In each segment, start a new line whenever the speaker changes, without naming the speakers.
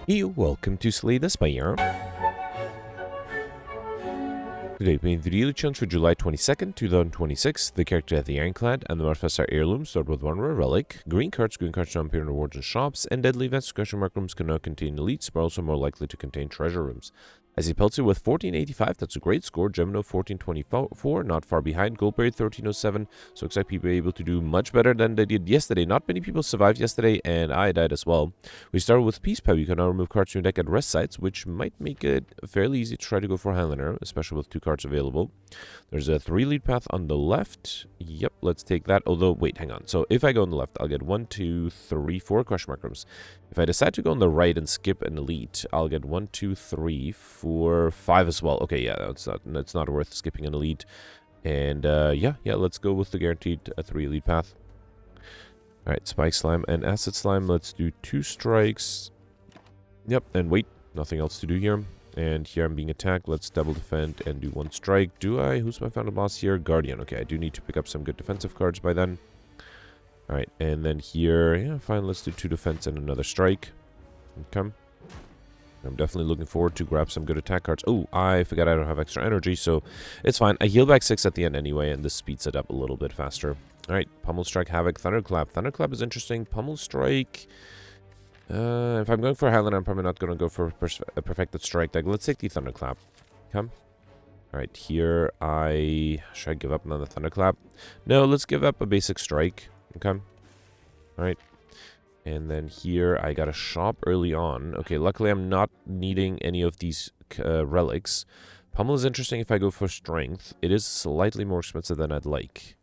Hey, welcome to Slay the Spire. Today, playing the daily challenge for July 22nd, 2026. The character at the Ironclad and the modifiers are Heirloom, start with one rare relic. Green cards don't appear in rewards and shops, and deadly events. Question mark rooms cannot contain elites, but also more likely to contain treasure rooms. I see Peltzer with 1485, that's a great score. Gemino 1424, not far behind. Goldberry 1307, so looks like people are able to do much better than they did yesterday. Not many people survived yesterday, and I died as well. We started with Peace Pipe. You can now remove cards from your deck at rest sites, which might make it fairly easy to try to go for Highlander, especially with 2 cards available. There's a 3 lead path on the left. Yep, let's take that. Although, wait, hang on. So if I go on the left, I'll get 1, 2, 3, 4 question mark rooms. If I decide to go on the right and skip an elite, I'll get 1, 2, 3, 4, 5 as well. Okay, yeah, it's not worth skipping an elite. And yeah, let's go with the guaranteed 3 elite path. Alright, Spike Slime and Acid Slime. Let's do 2 strikes. Yep, and wait, nothing else to do here. And here I'm being attacked. Let's double defend and do 1 strike. Do I? Who's my final boss here? Guardian. Okay, I do need to pick up some good defensive cards by then. Alright, and then here, yeah, fine, let's do 2 defense and another strike. Okay. I'm definitely looking forward to grab some good attack cards. Oh, I forgot I don't have extra energy, so it's fine. I heal back 6 at the end anyway, and this speeds it up a little bit faster. Alright, Pummel Strike, Havoc, Thunderclap. Thunderclap is interesting. Pummel Strike... if I'm going for Highlander, I'm probably not going to go for a Perfected Strike deck. Let's take the Thunderclap. Okay. Alright, here should I give up on the Thunderclap? No, let's give up a basic Strike. Okay. Alright. And then here, I got a shop early on. Okay, luckily I'm not needing any of these relics. Pummel is interesting if I go for strength. It is slightly more expensive than I'd like.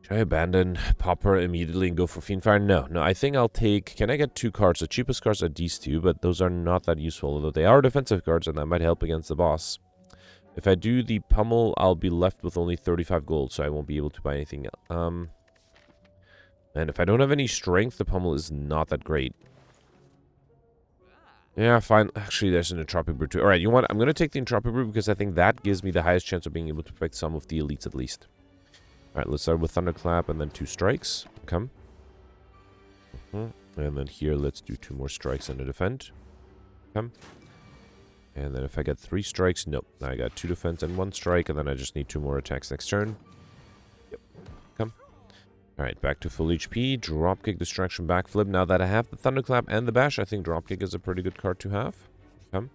Should I abandon Popper immediately and go for Fiendfire? No, I think I'll take... Can I get 2 cards? The cheapest cards are these 2, but those are not that useful. Although they are defensive cards, and that might help against the boss. If I do the Pummel, I'll be left with only 35 gold, so I won't be able to buy anything else. And if I don't have any strength, the Pummel is not that great. Yeah, fine. Actually, there's an Entropic Brew too. Alright, you know what? I'm going to take the Entropic Brew because I think that gives me the highest chance of being able to protect some of the elites at least. Alright, let's start with Thunderclap and then 2 strikes. Come. And then here, let's do 2 more strikes and a defend. Come. And then if I get 3 strikes, nope. I got 2 defense and 1 strike, and then I just need 2 more attacks next turn. Yep. Come. Alright, back to full HP. Dropkick, Distraction, Backflip. Now that I have the Thunderclap and the Bash, I think Dropkick is a pretty good card to have. Come.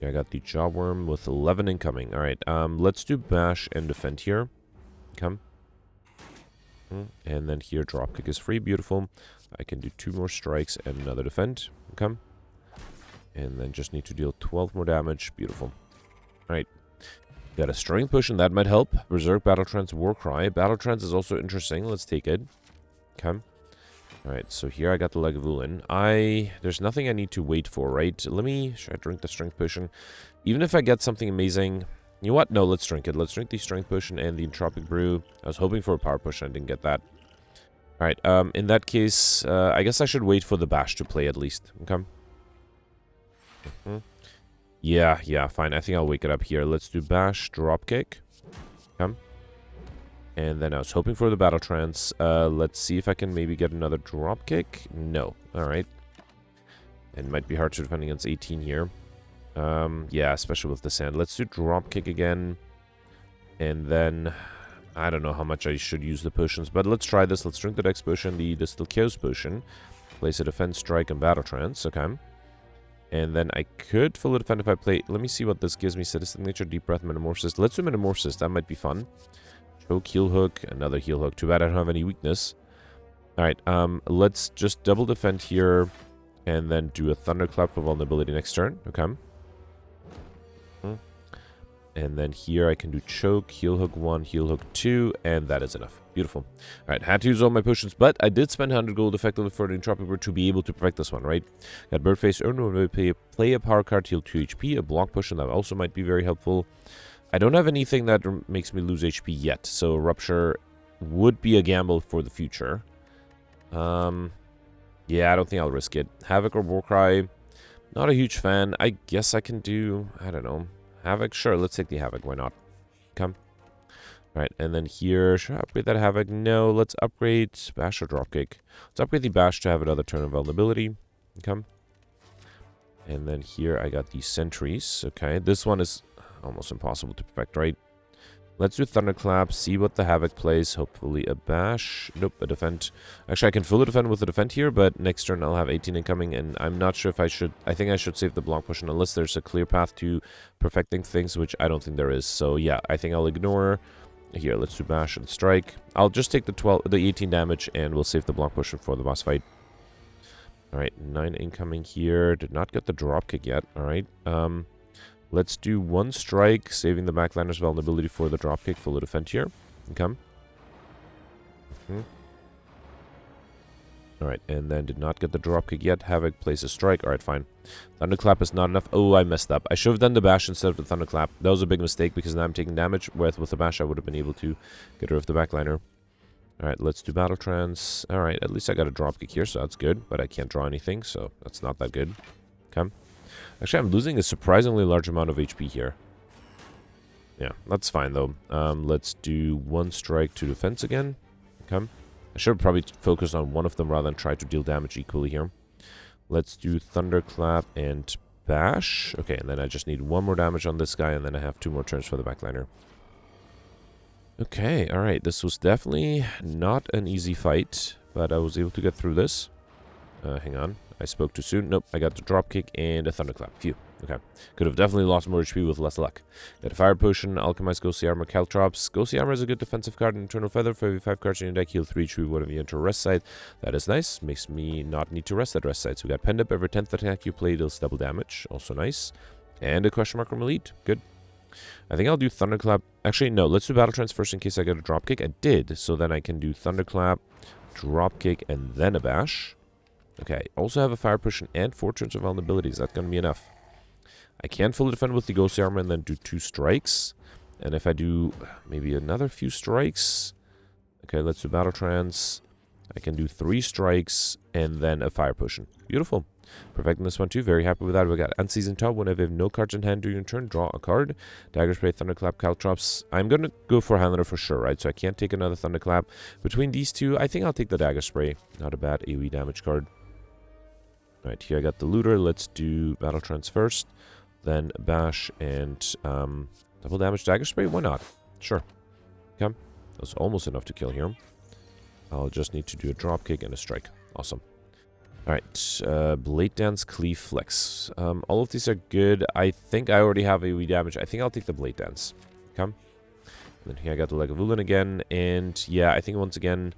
Yeah, I got the Jawworm with 11 incoming. Alright, let's do Bash and defend here. Come. And then here, Dropkick is free. Beautiful. I can do 2 more strikes and another defend. Come. And then just need to deal 12 more damage. Beautiful. Alright. Got a Strength Potion, that might help. Berserk, Battle Trance, Warcry. Battle Trance is also interesting. Let's take it. Okay. Alright, so here I got the Lagavulin. There's nothing I need to wait for, right? Should I drink the Strength Potion? Even if I get something amazing... You know what? No, let's drink it. Let's drink the Strength Potion and the Entropic Brew. I was hoping for a Power Potion, I didn't get that. Alright, in that case, I guess I should wait for the Bash to play at least. Okay. Yeah, fine. I think I'll wake it up here. Let's do Bash, Dropkick. Come. And then I was hoping for the Battle Trance. Let's see if I can maybe get another Dropkick. No. Alright. It might be hard to defend against 18 here. Yeah, especially with the sand. Let's do Dropkick again. And then... I don't know how much I should use the potions, but let's try this. Let's drink the Dex Potion, the Distilled Chaos Potion. Place a Defense, Strike, and Battle Trance. Okay. And then I could full defend if I play... Let me see what this gives me. Sadistic Nature, Deep Breath, Metamorphosis. Let's do Metamorphosis. That might be fun. Choke, Heal Hook, another Heal Hook. Too bad I don't have any weakness. Alright, let's just double defend here. And then do a Thunderclap for vulnerability next turn. Okay. And then here I can do Choke, Heal Hook 1, Heal Hook 2, and that is enough. Beautiful. Alright, had to use all my potions, but I did spend 100 gold effectively for the Entropic Brew to be able to perfect this one, right? Got Birdface, earn when we play a power card, heal 2 HP, a block potion, that also might be very helpful. I don't have anything that makes me lose HP yet, so Rupture would be a gamble for the future. Yeah, I don't think I'll risk it. Havoc or Warcry, not a huge fan. I guess I can do, I don't know. Havoc? Sure, let's take the Havoc. Why not? Come. Alright, and then here, should I upgrade that Havoc? No, let's upgrade Bash or Dropkick. Let's upgrade the Bash to have another turn of vulnerability. Come. And then here I got these sentries. Okay, this one is almost impossible to perfect, right? Let's do Thunderclap, see what the Havoc plays. Hopefully a bash. Nope, a defend. Actually, I can fully defend with the defend here, but next turn I'll have 18 incoming, and I'm not sure if I should... I think I should save the block push unless there's a clear path to perfecting things, which I don't think there is. So yeah, I think I'll ignore... Here, let's do bash and strike. I'll just take the 18 damage, and we'll save the block push for the boss fight. Alright, 9 incoming here. Did not get the dropkick yet. Alright, let's do 1 strike, saving the backliner's vulnerability for the dropkick. Full defend here. Come. Alright, and then did not get the dropkick yet. Havoc plays a strike. Alright, fine. Thunderclap is not enough. Oh, I messed up. I should have done the bash instead of the Thunderclap. That was a big mistake because now I'm taking damage. Whereas with the bash, I would have been able to get rid of the backliner. Alright, let's do Battle Trance. Alright, at least I got a dropkick here, so that's good. But I can't draw anything, so that's not that good. Okay. Actually, I'm losing a surprisingly large amount of HP here. Yeah, that's fine, though. Let's do 1 strike to defense again. Okay. I should probably focus on one of them rather than try to deal damage equally here. Let's do Thunderclap and Bash. Okay, and then I just need 1 more damage on this guy, and then I have 2 more turns for the backliner. Okay, alright. This was definitely not an easy fight, but I was able to get through this. Hang on. I spoke too soon. Nope, I got the dropkick and a Thunderclap. Phew. Okay. Could have definitely lost more HP with less luck. Got a Fire Potion, Alchemized Ghostly Armor, Caltrops. Ghostly Armor is a good defensive card. Internal Feather for every 5 cards in your deck. Heal 3 HP whenever you enter a rest site. That is nice. Makes me not need to rest at rest sites. We got Pend Up. Every 10th attack you play deals double damage. Also nice. And a Question Mark from Elite. Good. I think I'll do Thunderclap. Actually, no. Let's do Battle Trance first in case I get a Dropkick. I did. So then I can do Thunderclap, Dropkick, and then a Bash. Okay, also have a Fire Potion and 4 turns of vulnerability. Is that going to be enough? I can fully defend with the Ghostly Armor and then do 2 strikes. And if I do maybe another few strikes... Okay, let's do Battle Trance. I can do 3 strikes and then a Fire Potion. Beautiful. Perfecting this one too. Very happy with that. We got Unseasoned Top. Whenever you have no cards in hand during your turn, draw a card. Dagger Spray, Thunderclap, Caltrops. I'm going to go for Handler for sure, right? So I can't take another Thunderclap. Between these two, I think I'll take the Dagger Spray. Not a bad AoE damage card. Right, here I got the Looter. Let's do Battle Trance first. Then Bash and double damage Dagger Spray. Why not? Sure. Okay. That's almost enough to kill here. I'll just need to do a Dropkick and a Strike. Awesome. Alright. Blade Dance, Cleave, Flex. All of these are good. I think I already have AoE damage. I think I'll take the Blade Dance. Okay. And then here I got the Leg of Ulan again. And yeah, I think once again...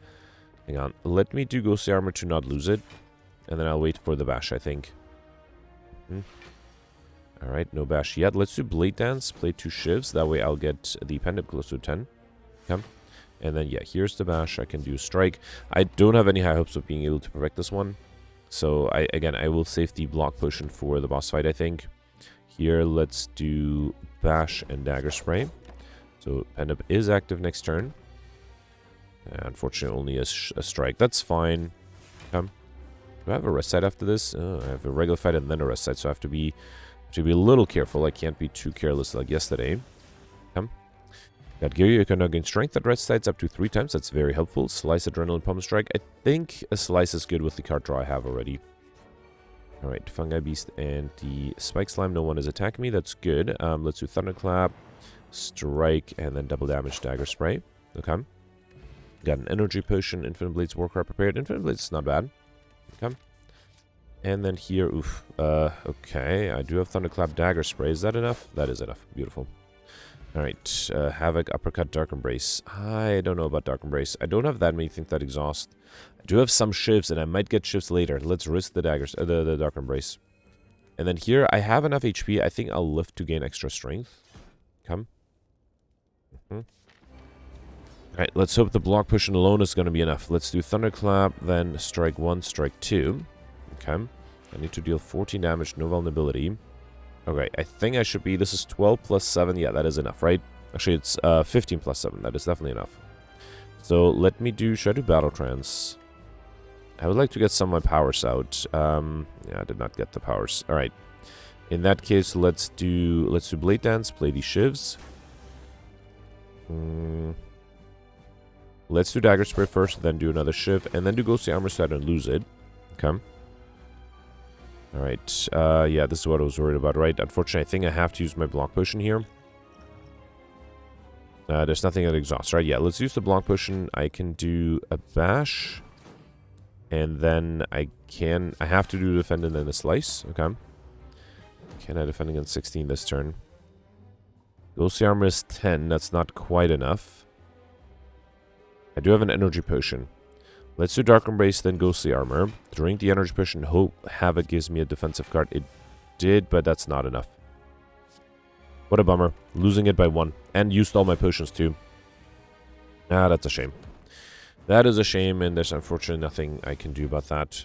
Hang on. Let me do Ghostly Armor to not lose it. And then I'll wait for the Bash, I think. Alright, no Bash yet. Let's do Blade Dance. Play 2 Shivs. That way I'll get the Pendant close to 10. Okay. And then, yeah, here's the Bash. I can do Strike. I don't have any high hopes of being able to perfect this one. So, I will save the Block Potion for the boss fight, I think. Here, let's do Bash and Dagger Spray. So, Pendant is active next turn. Unfortunately, only a Strike. That's fine. Okay. Do I have a rest site after this? I have a regular fight and then a rest site, so I have to be a little careful. I can't be too careless like yesterday. Got Gear, you can now gain strength at rest sites up to 3 times. That's very helpful. Slice, Adrenaline, Pummel Strike. I think a Slice is good with the card draw I have already. Alright, Fungi Beast and the Spike Slime. No one is attacking me. That's good. Let's do Thunderclap, Strike, and then double damage Dagger Spray. Okay. Got an Energy Potion, Infinite Blades, Warcry prepared. Infinite Blades is not bad. Okay. And then here, oof. Okay, I do have Thunderclap, Dagger Spray. Is that enough? That is enough. Beautiful. Alright, Havoc, Uppercut, Dark Embrace. I don't know about Dark Embrace. I don't have that many things that exhaust. I do have some shifts, and I might get shifts later. Let's risk the daggers, the Dark Embrace. And then here, I have enough HP. I think I'll lift to gain extra strength. Come. Alright, let's hope the Block Potion alone is going to be enough. Let's do Thunderclap, then Strike 1, Strike 2. Okay. I need to deal 14 damage, no vulnerability. Okay, I think I should be... This is 12 plus 7. Yeah, that is enough, right? Actually, it's 15 plus 7. That is definitely enough. So, let me do... Should I do Battle Trance? I would like to get some of my powers out. Yeah, I did not get the powers. Alright. In that case, let's do Blade Dance. Play these Shivs. Let's do Dagger Spray first, then do another Shiv, and then do Ghostly Armor so I don't lose it. Okay. Alright, yeah, this is what I was worried about, right? Unfortunately, I think I have to use my block potion here. There's nothing that exhausts, right? Yeah, let's use the block potion. I can do a bash. And then I have to do defend and then a slice. Okay. Can I defend against 16 this turn? Ghostly armor is 10. That's not quite enough. I do have an energy potion. Let's do Dark Embrace, then Ghostly Armor. Drink the energy potion. Hope Havoc gives me a defensive card. It did, but that's not enough. What a bummer. Losing it by 1. And used all my potions too. Ah, that's a shame. That is a shame, and there's unfortunately nothing I can do about that.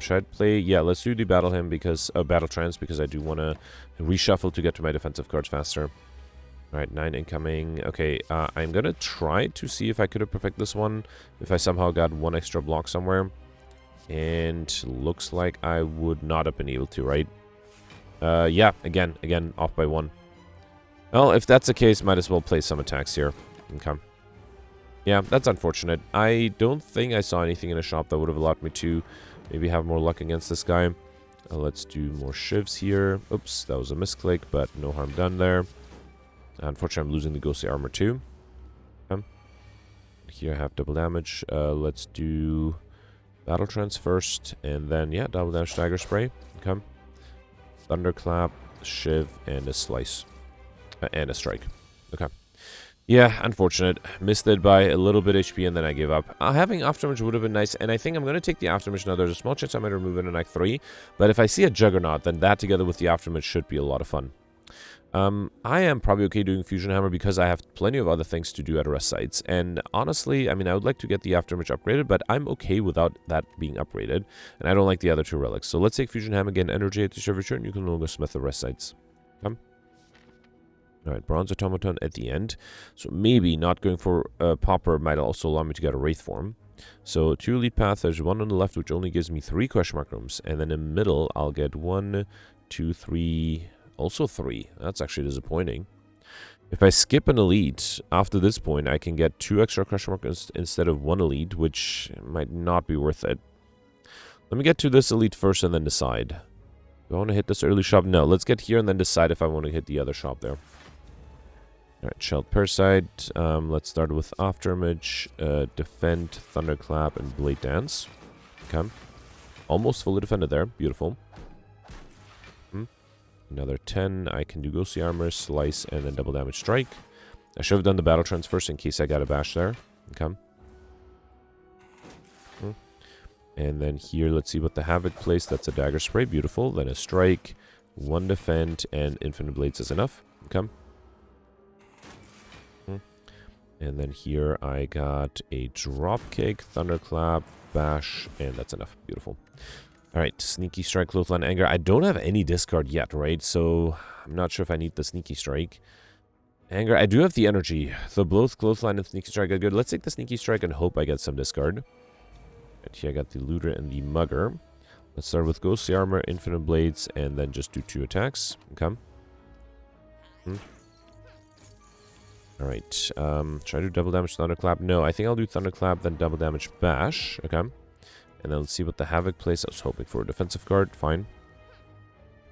Should I play? Yeah, let's do the Battle Hymn because Battle Trance because I do want to reshuffle to get to my defensive cards faster. Alright, 9 incoming. Okay, I'm gonna try to see if I could have perfected this one. If I somehow got 1 extra block somewhere. And looks like I would not have been able to, right? Yeah, again, off by 1. Well, if that's the case, might as well play some attacks here. Okay. Yeah, that's unfortunate. I don't think I saw anything in a shop that would have allowed me to maybe have more luck against this guy. Let's do more shivs here. Oops, that was a misclick, but no harm done there. Unfortunately, I'm losing the ghostly armor too. Here I have double damage. Let's do Battle Trance first, and then, yeah, double damage Dagger Spray. Okay. Thunderclap, Shiv, and a Slice. And a Strike. Okay. Yeah, unfortunate. Missed it by a little bit HP, and then I gave up. Having Aftermatch would have been nice, and I think I'm going to take the Aftermatch now. There's a small chance I might remove it in Act 3, but if I see a Juggernaut, then that together with the Aftermatch should be a lot of fun. I am probably okay doing Fusion Hammer because I have plenty of other things to do at rest sites. And honestly, I mean, I would like to get the Aftermatch upgraded, but I'm okay without that being upgraded. And I don't like the other 2 relics. So let's take Fusion Hammer again. Energy at the server turn. You can no longer smith the rest sites. Come. Alright, Bronze Automaton at the end. So maybe not going for Popper might also allow me to get a Wraith form. So 2 elite paths. There's 1 on the left, which only gives me 3 question mark rooms. And then in the middle, I'll get 1, 2, 3... Also 3. That's actually disappointing. If I skip an elite, after this point, I can get 2 extra question marks instead of 1 elite, which might not be worth it. Let me get to this elite first and then decide. Do I want to hit this early shop? No, let's get here and then decide if I want to hit the other shop there. Alright, Shelled Parasite. Let's start with Afterimage, Defend, Thunderclap, and Blade Dance. Okay. Almost fully defended there. Beautiful. Another 10. I can do Ghostly Armor, Slice, and then double damage Strike. I should have done the Battle Trance first in case I got a bash there. Okay. And then here, let's see what the Havoc plays. That's a Dagger Spray. Beautiful. Then a Strike, 1 Defend, and Infinite Blades is enough. Okay. And then here I got a Dropkick, Thunderclap, Bash, and that's enough. Beautiful. Alright, Sneaky Strike, Clothesline, Anger. I don't have any discard yet, right? So, I'm not sure if I need the Sneaky Strike. Anger, I do have the energy. So, both Clothesline and Sneaky Strike are good. Let's take the Sneaky Strike and hope I get some discard. Right, here I got the Looter and the Mugger. Let's start with Ghostly Armor, Infinite Blades, and then just do 2 attacks. Okay. Alright, should I do double damage Thunderclap? No, I think I'll do Thunderclap, then double damage Bash. Okay. And then let's see what the Havoc plays. I was hoping for a defensive card. Fine.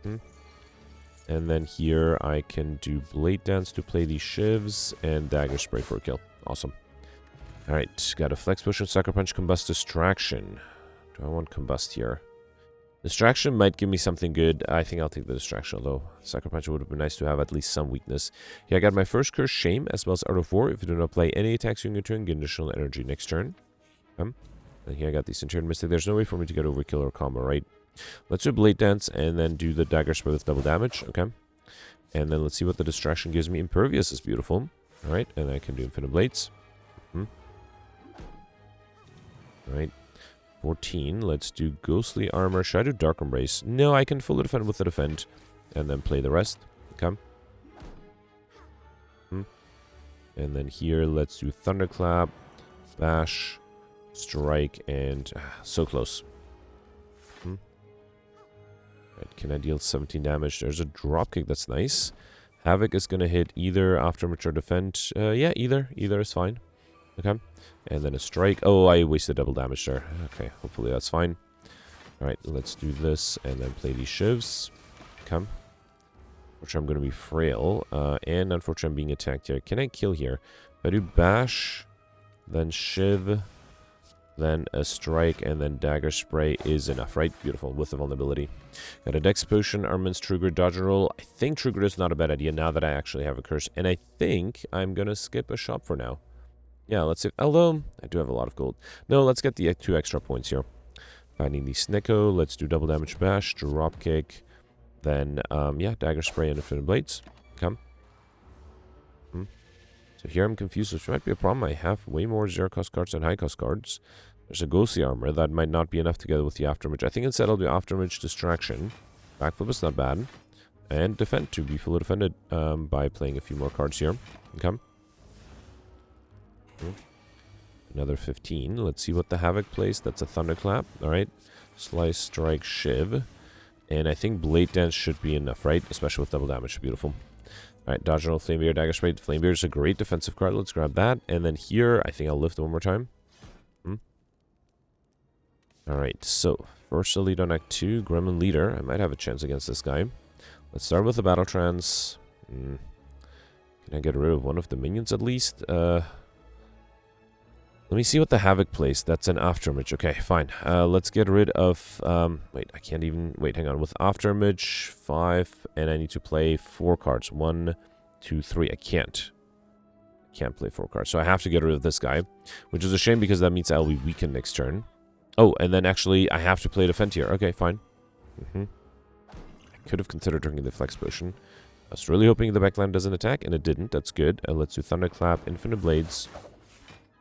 And then here I can do Blade Dance to play these shivs and Dagger Spray for a kill. Awesome. Alright, got a Flex Potion, Sucker Punch, Combust, Distraction. Do I want Combust here? Distraction might give me something good. I think I'll take the Distraction, although Sucker Punch would have been nice to have at least some weakness. Here I got my first Curse, Shame, as well as Art of War. If you do not play any attacks during your turn, get additional energy next turn. And here I got the Centurion Mystic. There's no way for me to get Overkill or combo, right? Let's do Blade Dance and then do the Dagger Spray with double damage. Okay. And then let's see what the Distraction gives me. Impervious is beautiful. Alright, and I can do Infinite Blades. Alright. 14. Let's do Ghostly Armor. Should I do Dark Embrace? No, I can fully defend with the defend. And then play the rest. Okay. And then here, let's do Thunderclap, Bash, Strike, and so close. Right, can I deal 17 damage? There's a Dropkick, that's nice. Havoc is going to hit either Afterimage or Defend. Yeah, either is fine. Okay. And then a Strike. Oh, I wasted double damage there. Okay, hopefully that's fine. Alright, let's do this and then play these shivs. Come. Unfortunately, I'm going to be frail. And unfortunately, I'm being attacked here. Can I kill here? If I do bash, then shiv, then a strike, and then dagger spray is enough, right? Beautiful, with the vulnerability. Got a dex potion, armaments, trigger, dodge and roll. I think trigger is not a bad idea now that I actually have a curse. And I think I'm going to skip a shop for now. Yeah, let's see. Although, I do have a lot of gold. No, let's get the 2 extra points here. Finding the Snicko. Let's do double damage bash, drop kick. Then, yeah, dagger spray and infinite blades. Come. So here I'm confused, which might be a problem. I have way more zero-cost cards than high-cost cards. There's a ghostly armor. That might not be enough together with the aftermage. I think instead I'll do aftermage distraction. Backflip is not bad. And defend to be fully defended by playing a few more cards here. Okay. Another 15. Let's see what the Havoc plays. That's a Thunderclap. Alright. Slice, strike, shiv. And I think Blade Dance should be enough, right? Especially with double damage. Beautiful. Alright, dodge roll, Flame Beer, Dagger Spray. Flame Beer is a great defensive card. Let's grab that. And then here, I think I'll lift one more time. Alright, so first elite on Act 2, Gremlin Leader. I might have a chance against this guy. Let's start with the Battle Trance. Can I get rid of one of the minions at least? Let me see what the Havoc plays. That's an Aftermage. Okay, fine. Let's get rid of... wait, I can't even... Wait, hang on. With Aftermage, 5, and I need to play 4 cards. 1, 2, 3. I can't play 4 cards. So I have to get rid of this guy, which is a shame because that means I'll be weakened next turn. Oh, and then actually I have to play Defend here. Okay, fine. I could have considered drinking the Flex Potion. I was really hoping the backline doesn't attack, and it didn't. That's good. Let's do Thunderclap, Infinite Blades,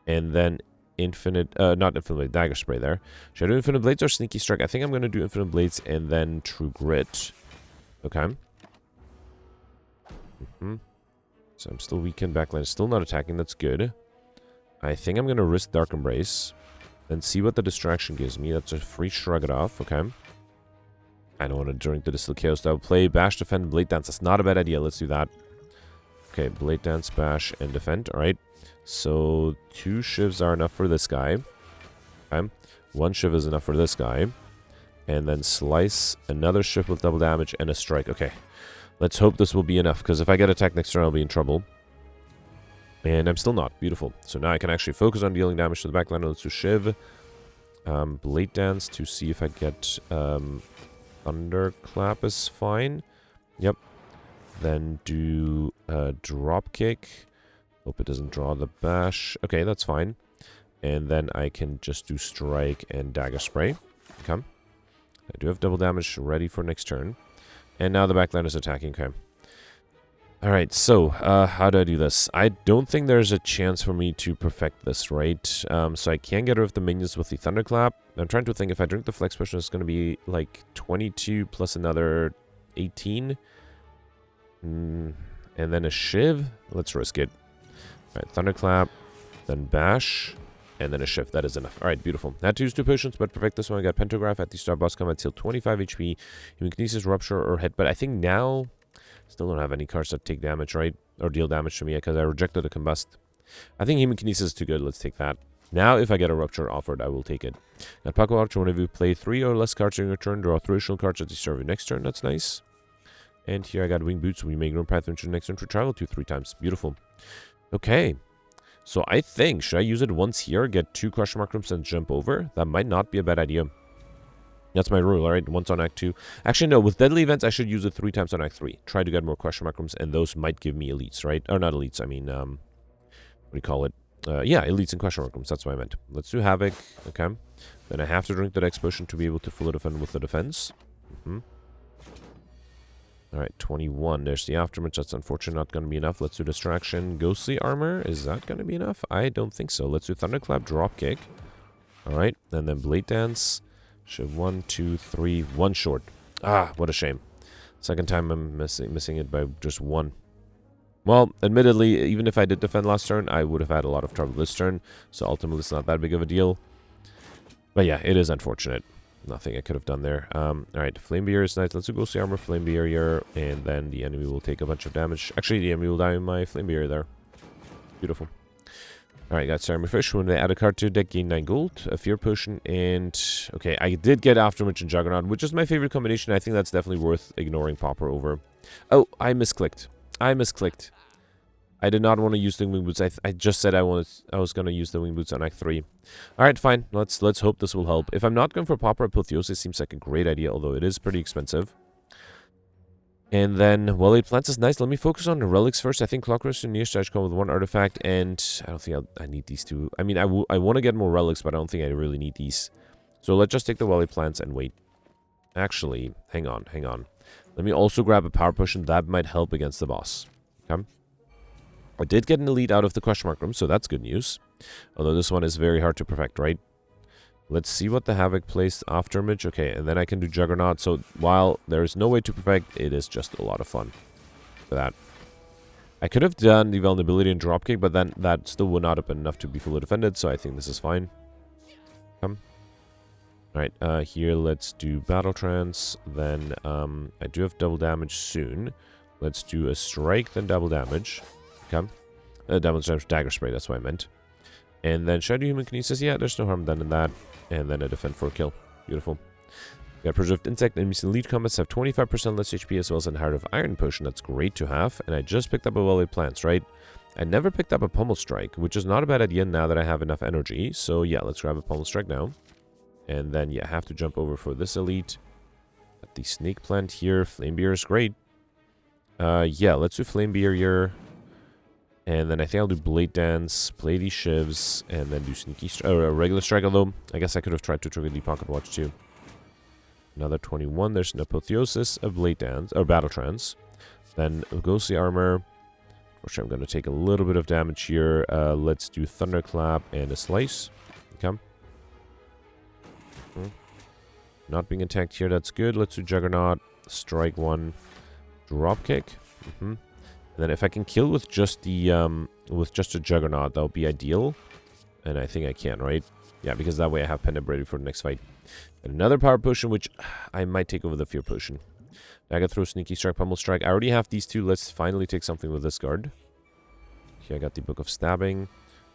and then not Infinite Blade, Dagger Spray there. Should I do Infinite Blades or Sneaky Strike? I think I'm going to do Infinite Blades and then True Grit. Okay. So I'm still weakened. Backline is still not attacking. That's good. I think I'm going to risk Dark Embrace. Then see what the distraction gives me. That's a free Shrug it off. Okay. I don't want to drink the Distilled Chaos. I'll play Bash, Defend, Blade Dance. That's not a bad idea. Let's do that. Okay, Blade Dance, Bash, and Defend. Alright. So 2 shivs are enough for this guy. Okay. 1 shiv is enough for this guy. And then Slice, another shiv with double damage, and a strike. Okay. Let's hope this will be enough, because if I get attacked next turn, I'll be in trouble. And I'm still not. Beautiful. So now I can actually focus on dealing damage to the backline. Let's do Shiv. Blade Dance to see if I get... Thunderclap is fine. Yep. Then do Drop Kick. Hope it doesn't draw the Bash. Okay, that's fine. And then I can just do Strike and Dagger Spray. Okay. I do have double damage ready for next turn. And now the backline is attacking. Okay. Alright, so, how do I do this? I don't think there's a chance for me to perfect this, right? So I can get rid of the minions with the Thunderclap. I'm trying to think if I drink the Flex Potion, it's going to be like 22 plus another 18. And then a Shiv. Let's risk it. Alright, Thunderclap, then Bash, and then a Shiv. That is enough. Alright, beautiful. Had to use 2 potions, but perfect this one. I got Pentagraph at the start boss combat, heal 25 HP, Hemokinesis, Rupture, or Hit. But I think now... Still don't have any cards that take damage, right? Or deal damage to me, because I rejected a Combust. I think Hemokinesis is too good. Let's take that. Now, if I get a Rupture offered, I will take it. Got Paco Archer. Whenever you play 3 or less cards during your turn, draw 3 additional cards at the start of your next turn. That's nice. And here I got Wing Boots. We make no path into next turn to travel 3 times. Beautiful. Okay. So I think, should I use it once here, get 2 question mark rooms and jump over? That might not be a bad idea. That's my rule, alright? Once on Act 2. Actually, no. With Deadly Events, I should use it 3 times on Act 3. Try to get more question mark rooms, and those might give me elites, right? Or not elites, I mean, what do you call it? Yeah, elites and question mark rooms. That's what I meant. Let's do Havoc. Okay. Then I have to drink the Dex Potion to be able to fully defend with the defense. Alright, 21. There's the Aftermatch. That's unfortunately not going to be enough. Let's do Distraction. Ghostly Armor. Is that going to be enough? I don't think so. Let's do Thunderclap. Dropkick. Alright. And then Blade Dance. Shiv 1, 2, 3, 1 short. Ah, what a shame. Second time I'm missing it by just 1. Well, admittedly, even if I did defend last turn, I would have had a lot of trouble this turn. So ultimately, it's not that big of a deal. But yeah, it is unfortunate. Nothing I could have done there. Alright, Flame Beer is nice. Let's do Ghostly Armor, Flame Beer here. And then the enemy will take a bunch of damage. Actually, the enemy will die in my Flame Beer there. Beautiful. Alright, got Fish. When they add a card to deck, gain 9 gold, a Fear Potion, and... Okay, I did get Aftermatch and Juggernaut, which is my favorite combination. I think that's definitely worth ignoring Pauper over. Oh, I misclicked. I did not want to use the Wing Boots. I just said I was going to use the Wing Boots on Act 3. Alright, fine. Let's hope this will help. If I'm not going for Pauper, Apotheosis seems like a great idea, although it is pretty expensive. And then, well, 8 plants is nice. Let me focus on the relics first. I think Clockwork and Nearstrike come with 1 artifact, and I don't think I need these 2. I mean, I want to get more relics, but I don't think I really need these. So let's just take the Wally plants and wait. Actually, hang on. Let me also grab a power potion. That might help against the boss. Okay. I did get an elite out of the question mark room, so that's good news. Although this one is very hard to perfect, right? Let's see what the Havoc plays after Midge. Okay, and then I can do Juggernaut. So while there is no way to perfect, it is just a lot of fun for that. I could have done the Vulnerability and Dropkick, but then that still would not have been enough to be fully defended, so I think this is fine. Alright, here let's do Battle Trance. Then I do have double damage soon. Let's do a Strike, then double damage. Okay. Double damage Dagger Spray, that's what I meant. And then Shadow Human Kinesis, yeah, there's no harm done in that. And then a Defend for a kill. Beautiful. We got Preserved Insect. Enemies in lead combats have 25% less HP as well as an Heart of Iron Potion. That's great to have. And I just picked up a Well-Laid Plants, right? I never picked up a Pummel Strike, which is not a bad idea now that I have enough energy. So yeah, let's grab a Pummel Strike now. And then, yeah, I have to jump over for this elite. Got the Snake Plant here. Flame Beer is great. Yeah, let's do Flame Beer here. And then I think I'll do Blade Dance, play these Shivs, and then do Sneaky Regular Strike, although I guess I could have tried to trigger the Pocket Watch too. Another 21, there's an Apotheosis, a Blade Dance, or Battle Trance. Then Ghostly Armor. For sure, I'm going to take a little bit of damage here. Let's do Thunderclap and a Slice. Okay. Not being attacked here, that's good. Let's do Juggernaut, Strike 1, Dropkick. And then if I can kill with just the a Juggernaut, that would be ideal. And I think I can, right? Yeah, because that way I have Pendant ready for the next fight. And another Power Potion, which I might take over the Fear Potion. I got throw Sneaky Strike, Pummel Strike. I already have these two. Let's finally take something with this guard. Here I got the Book of Stabbing.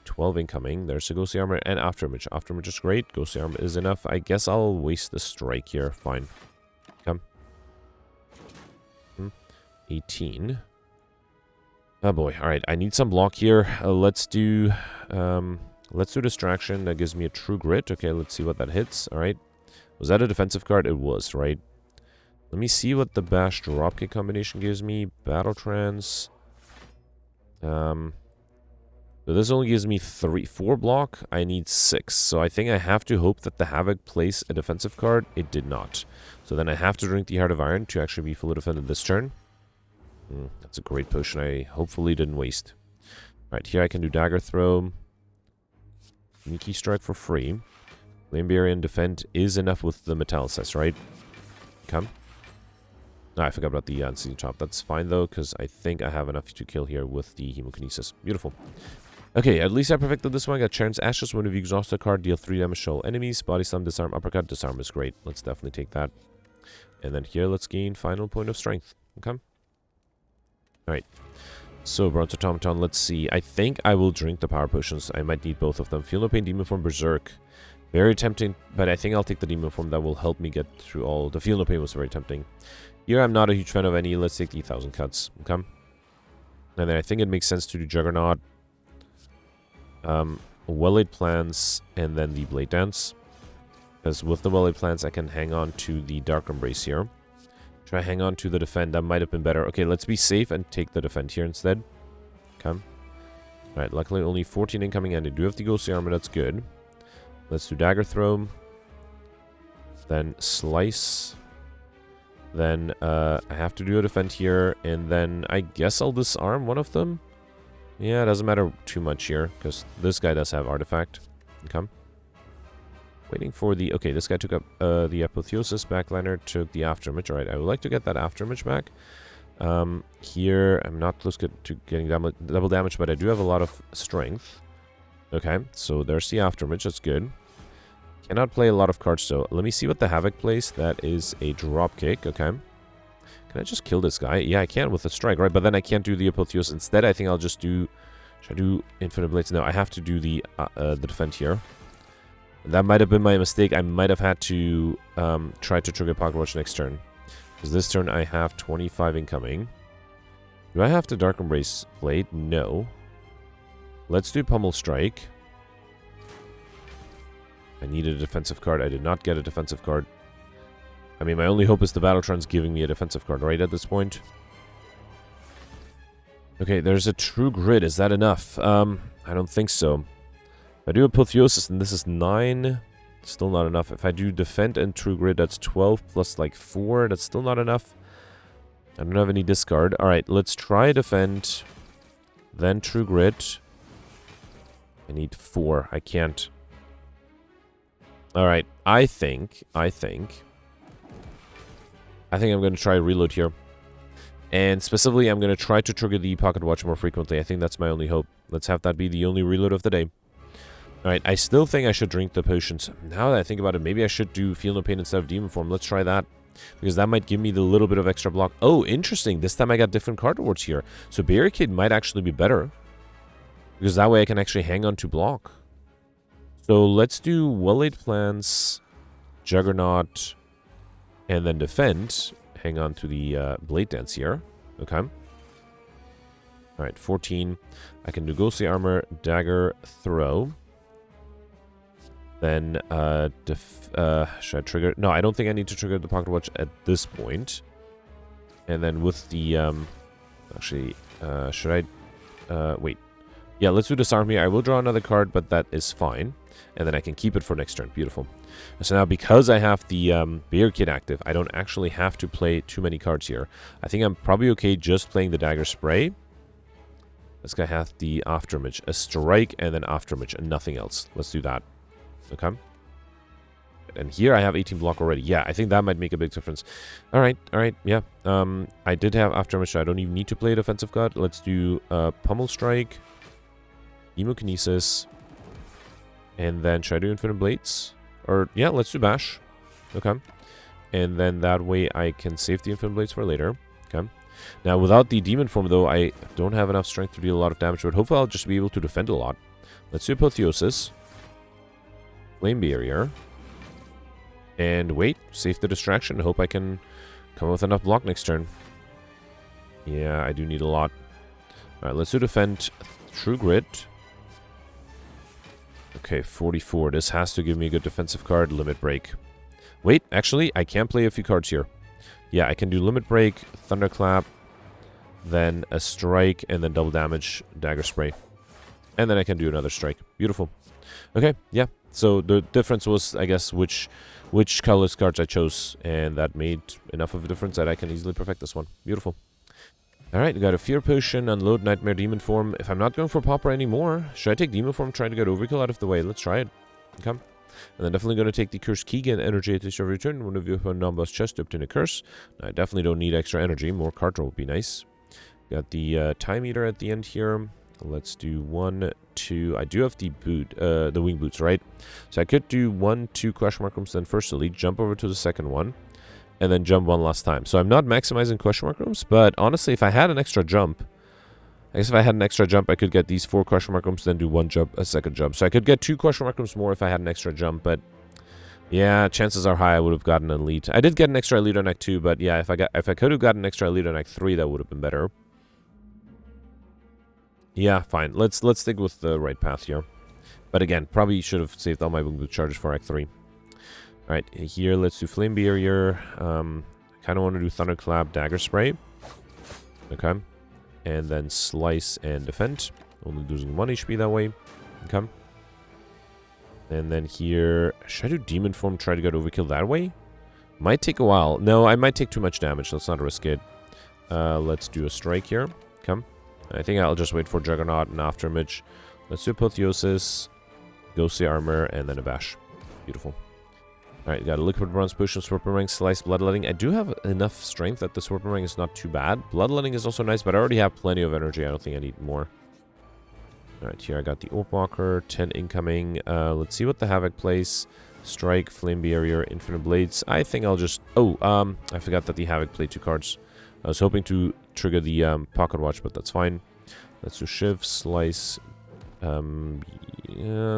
12 incoming. There's a Ghostly Armor and Afterimage. Afterimage is great. Ghostly Armor is enough. I guess I'll waste the Strike here. Fine. Come. 18. Oh boy. Alright, I need some block here. Let's do Distraction. That gives me a True Grit. Okay, let's see what that hits. Alright. Was that a defensive card? It was, right? Let me see what the Bash Dropkick combination gives me. Battle Trance. So this only gives me 4 block. I need 6. So I think I have to hope that the Havoc plays a defensive card. It did not. So then I have to drink the Heart of Iron to actually be fully defended this turn. That's a great potion I hopefully didn't waste. Alright, here I can do Dagger Throw. Sneaky Strike for free. Flame Barrier and Defend is enough with the Metallicist, right? Come. I forgot about the Unseen Chop. That's fine though, because I think I have enough to kill here with the Hemokinesis. Beautiful. Okay, at least I perfected this one. I got Charon's Ashes. When you exhaust a card, deal 3 damage to all enemies. Body Slam, Disarm, Uppercut. Disarm is great. Let's definitely take that. And then here, let's gain final point of strength. Okay. Alright. So, Bronze Automaton, let's see. I think I will drink the Power Potions. I might need both of them. Feel No Pain, Demon Form, Berserk. Very tempting, but I think I'll take the Demon Form. That will help me get through all. The Feel No Pain was very tempting. Here, I'm not a huge fan of any. Let's take the 1,000 Cuts. Okay. And then I think it makes sense to do Juggernaut. Well-Laid Plans, and then the Blade Dance. Because with the Well-Laid Plans, I can hang on to the Dark Embrace here. Try hang on to the Defend. That might have been better. Okay, let's be safe and take the Defend here instead. Okay. Alright, luckily only 14 incoming, and I do have the Ghostly Armor. That's good. Let's do Dagger Throw. Then Slice. Then I have to do a Defend here, and then I guess I'll disarm one of them. Yeah, it doesn't matter too much here, because this guy does have Artifact. Okay. Waiting for the... Okay, this guy took up the Apotheosis. Backliner took the Afterimage. Alright, I would like to get that Afterimage back. Here, I'm not close to getting double damage, but I do have a lot of strength. Okay, so there's the Afterimage. That's good. Cannot play a lot of cards, though. Let me see what the Havoc plays. That is a Dropkick. Okay. Can I just kill this guy? Yeah, I can with a Strike, right? But then I can't do the Apotheosis. Instead, I think I'll just do Should I do Infinite Blades? No, I have to do the defend here. That might have been my mistake. I might have had to try to trigger Pocket Watch next turn. Because this turn I have 25 incoming. Do I have to Dark Embrace Blade? No. Let's do Pummel Strike. I needed a defensive card. I did not get a defensive card. I mean, my only hope is the Battletron's giving me a defensive card right at this point. Okay, there's a True Grit. Is that enough? I don't think so. If I do Apotheosis, and this is 9, still not enough. If I do Defend and True Grit, that's 12 plus like 4. That's still not enough. I don't have any discard. Alright, let's try Defend. Then True Grit. I need 4. I can't. Alright, I think I'm going to try Reload here. And specifically, I'm going to try to trigger the Pocket Watch more frequently. I think that's my only hope. Let's have that be the only reload of the day. Alright, I still think I should drink the potions. Now that I think about it, maybe I should do Feel No Pain instead of Demon Form. Let's try that. Because that might give me the little bit of extra block. Oh, interesting. This time I got different card rewards here. So Barricade might actually be better. Because that way I can actually hang on to block. So let's do Well-Laid Plans, Juggernaut, and then Defend. Hang on to the Blade Dance here. Okay. Alright, 14. I can do Ghostly Armor, Dagger, Throw. Then, should I trigger? No, I don't think I need to trigger the Pocket Watch at this point. And then with the, actually, should I, wait. Yeah, let's do Disarm here. I will draw another card, but that is fine. And then I can keep it for next turn. Beautiful. So now, because I have the Barricade active, I don't actually have to play too many cards here. I think I'm probably okay just playing the Dagger Spray. This guy has the Afterimage. A Strike and then Afterimage and nothing else. Let's do that. Okay. And here I have 18 block already. Yeah, I think that might make a big difference. Alright, yeah. I did have Afterimage, so I don't even need to play a defensive card. Let's do Pummel Strike, Hemokinesis, and then should I do Infinite Blades? Or, yeah, let's do Bash. Okay. And then that way I can save the Infinite Blades for later. Okay. Now, without the Demon Form, though, I don't have enough strength to deal a lot of damage, but hopefully I'll just be able to defend a lot. Let's do Apotheosis. Flame Barrier. And wait, save the distraction. Hope I can come with enough block next turn. Yeah, I do need a lot. Alright, let's do Defend. True Grit. Okay, 44. This has to give me a good defensive card. Limit Break. Wait, actually, I can play a few cards here. Yeah, I can do Limit Break, Thunderclap, then a Strike, and then double damage, Dagger Spray. And then I can do another Strike. Beautiful. Okay, yeah. So the difference was, I guess, which colorless cards I chose. And that made enough of a difference that I can easily perfect this one. Beautiful. Alright, we got a Fear Potion, Unload Nightmare Demon Form. If I'm not going for Pauper anymore, should I take Demon Form, trying to get Overkill out of the way? Let's try it. Okay. And then definitely going to take the Curse Keegan Energy at the start of return. One of you on non-boss chest to obtain a curse. Now, I definitely don't need extra energy. More card draw would be nice. Got the Time Eater at the end here. Let's do 1, 2. I do have the the Wing Boots, right? So I could do 1, 2 question mark rooms, then first elite, jump over to the second one, and then jump one last time. So I'm not maximizing question mark rooms, but honestly, if I had an extra jump, I guess if I had an extra jump, I could get these 4 question mark rooms, then do one jump, a second jump. So I could get 2 question mark rooms more if I had an extra jump, but yeah, chances are high I would have gotten an elite. I did get an extra elite on Act 2, but yeah, if I could have gotten an extra elite on Act 3, that would have been better. Yeah, fine. Let's stick with the right path here. But again, probably should have saved all my Wing Boot charges for Act 3. Alright, here let's do Flame Barrier. Kind of want to do Thunderclap, Dagger Spray. Okay. And then Slice and Defend. Only losing 1 HP that way. Okay. And then here, should I do Demon Form, try to get Overkill that way? Might take a while. No, I might take too much damage. Let's not risk it. Let's do a Strike here. Okay. I think I'll just wait for Juggernaut and Afterimage. Let's do Apotheosis, Ghostly Armor, and then a Bash. Beautiful. Alright, got a Liquid Bronze Potion, Sword Boomerang, Slice, Bloodletting. I do have enough strength that the Sword Boomerang is not too bad. Bloodletting is also nice, but I already have plenty of energy. I don't think I need more. Alright, here I got the Orb Walker, 10 incoming. Let's see what the Havoc plays. Strike, Flame Barrier, Infinite Blades. I think I'll just... Oh, I forgot that the Havoc played 2 cards. I was hoping to trigger the Pocket Watch, but that's fine. Let's do Shiv, Slice. Yeah,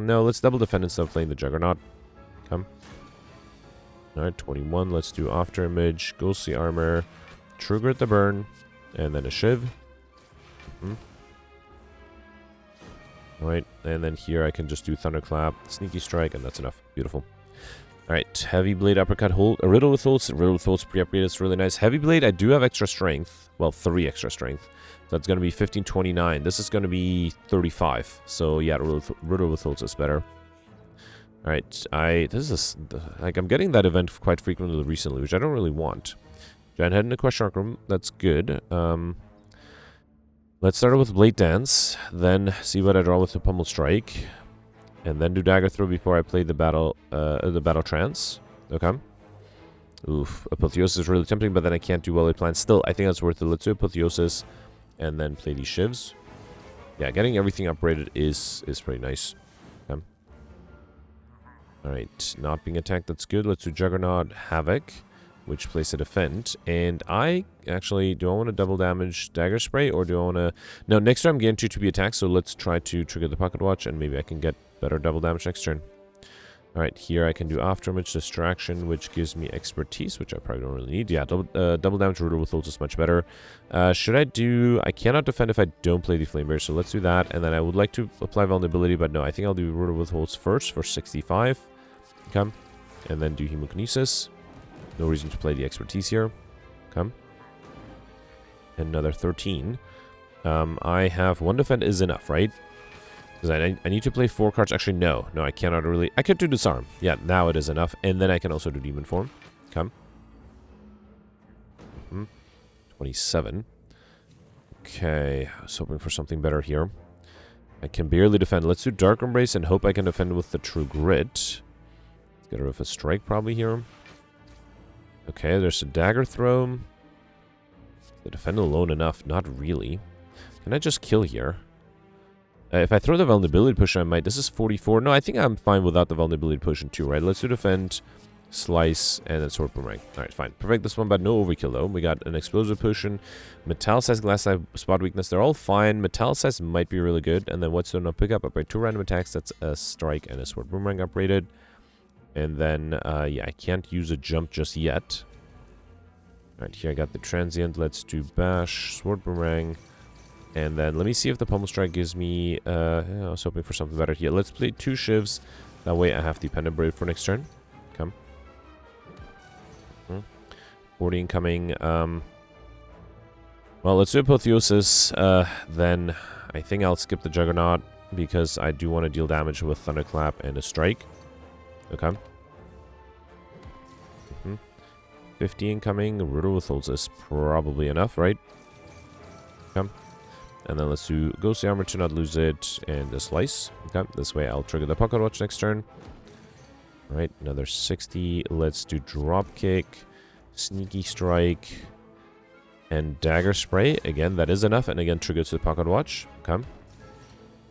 no, let's double defend instead of playing the Juggernaut. Come. Alright, 21. Let's do After Image, Ghostly Armor, Trigger at the Burn, and then a Shiv. Alright, and then here I can just do Thunderclap, Sneaky Strike, and that's enough. Beautiful. Alright, Heavy Blade, Uppercut, Hold, a Riddle with Holds. Riddle with Holds pre-upgrade is really nice. Heavy Blade, I do have extra strength. Well, 3 extra strength. So that's going to be 15, 29. This is going to be 35. So yeah, Riddle with Holds is better. Alright, I'm getting that event quite frequently recently, which I don't really want. Giant Head in the Question Mark Room, that's good. Let's start with Blade Dance, then see what I draw with the Pummel Strike, and then do Dagger Throw before I play the Battle Trance. Okay. Oof, Apotheosis is really tempting, but then I can't do Well Laid Plans. Still, I think that's worth it. Let's do Apotheosis, and then play these Shivs. Yeah, getting everything upgraded is pretty nice. Okay. Alright, not being attacked, that's good. Let's do Juggernaut, Havoc, which plays a Defend. And I actually, do I want to double damage Dagger Spray, or do I want to... No, next turn I'm guaranteed to be attacked, so let's try to trigger the Pocket Watch, and maybe I can get better double damage next turn. Alright, here I can do Afterimage, Distraction, which gives me Expertise, which I probably don't really need. Yeah, double damage Riddle with Holds is much better. Should I do... I cannot defend if I don't play the Flame Bear, so let's do that. And then I would like to apply Vulnerability, but no, I think I'll do Riddle with Holds first for 65. Okay. And then do Hemokinesis. No reason to play the Expertise here. Okay. Another 13. I have 1 defend is enough, right? Because I need to play 4 cards. Actually, no. No, I cannot really... I could do Disarm. Yeah, now it is enough. And then I can also do Demon Form. Okay. 27. Okay. I was hoping for something better here. I can barely defend. Let's do Dark Embrace and hope I can defend with the True Grit. Let's get rid of a Strike probably here. Okay, there's a Dagger Throw. The defend alone enough? Not really. Can I just kill here? If I throw the Vulnerability Potion, I might. This is 44. No, I think I'm fine without the Vulnerability Potion too, right? Let's do Defend, Slice, and then Sword Boomerang. Alright, fine. Perfect this one, but no overkill though. We got an Explosive Potion, Metallicized, Glass Type, Spot Weakness. They're all fine. Metallicized might be really good. And then what's the no pick up? Upgrade 2 random attacks. That's a Strike and a Sword Boomerang upgraded. And then, yeah, I can't use a Jump just yet. Alright, here I got the Transient. Let's do Bash, Sword Boomerang. And then let me see if the Pummel Strike gives me... I was hoping for something better here. Let's play 2 Shivs. That way I have the Pendant Braid for next turn. Come. 40 incoming. Well, let's do Apotheosis. Then I think I'll skip the Juggernaut because I do want to deal damage with Thunderclap and a Strike. Okay. 50 incoming. Riddle with Holds is probably enough, right? Okay. And then let's do Ghostly Armor to not lose it, and a Slice. Okay, this way I'll trigger the Pocket Watch next turn. Alright, another 60. Let's do Dropkick, Sneaky Strike, and Dagger Spray. Again, that is enough, and again, trigger to the Pocket Watch. Okay.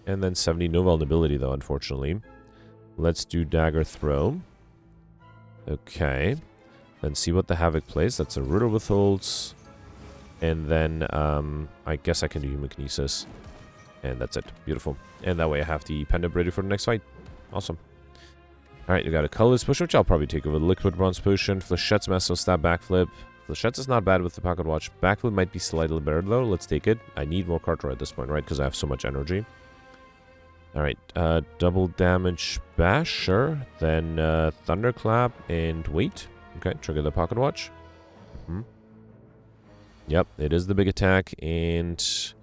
And then 70, no vulnerability though, unfortunately. Let's do Dagger Throw. Okay. Then see what the Havoc plays. That's a Riddle with Holds. And then, I guess I can do Hemokinesis. And that's it. Beautiful. And that way I have the Pendant ready for the next fight. Awesome. Alright, you got a Colorless Potion, which I'll probably take over. The Liquid Bronze Potion. Flechette's Massive Stab Backflip. Flechette's is not bad with the Pocket Watch. Backflip might be slightly better though. Let's take it. I need more card draw at this point, right? Because I have so much energy. Alright, double damage Bash, sure. Then, Thunderclap and wait. Okay, trigger the Pocket Watch. Yep, it is the big attack, and